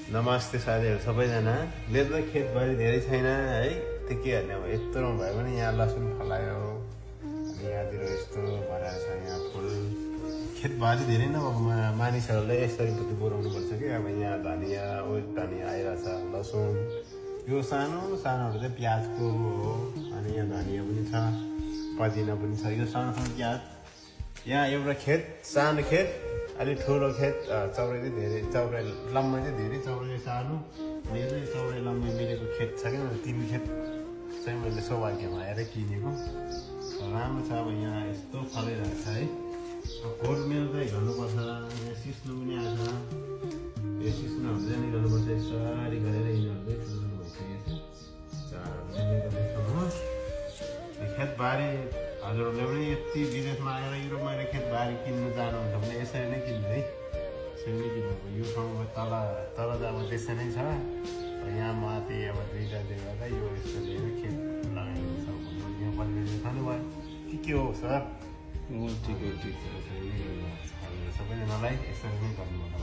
नमस्ते साथीहरू सबैजना। मेरो त खेतबारी धेरै छैन है, त्यो के गर्ने अब यत्रो भए पनि यहाँ लसुन फलायो अनि यहाँतिर यस्तो भराएको छ। यहाँ फुल खेतबारी धेरै नभएकोमा मानिसहरूले यसरी बुद्धि बोलाउनु पर्छ कि अब यहाँ धनिया धनिया आइरहेछ, लसुन यो सानो सानोहरू चाहिँ प्याजको हो। अनि यहाँ धनिया पनि छ, पदिना पनि छ। यो सानो सानो प्याज यहाँ एउटा खेत, सानो खेत, अलिक ठुलो खेत, चौडाइ चाहिँ धेरै, चौडाइ लम्बाइ चाहिँ धेरै, चौडाइ चाहिँ सानो। मेरो चाहिँ चौडाइ लम्बाइ मिलेको खेत छ कि 3 खेत चाहिँ मैले सौभाग्यमा आएर किनेको। राम्रो छ। अब यहाँ यस्तो फलिरहेको छ है। खोर मेल चाहिँ गर्नुपर्छ। यहाँ सिस्नो पनि आएको छ। यो सिस्नोहरू चाहिँ निकाल्नुपर्छ। यसरी गरेर यिनीहरू चाहिँ ठुलो भइसकेको छ। खेतबारी हजुरहरूले पनि यति विदेशमा आएर युरोपमा आएर खेतबारी किन्नु जानुहुन्छ भने यसरी नै किन्नु है। यसरी नै किन्नु। यो ठाउँमा तल तल त अब त्यसै नै छ। यहाँ माथि अब दुईवटा जग्गा यो यस्तो लिएर खेत लगाइदिनु सक्नुहुन्छ। यहाँ परिवेश खानुभयो के हो सर? ठिक हो, ठिक छ। सबैजनालाई यसरी नै गर्नु होला।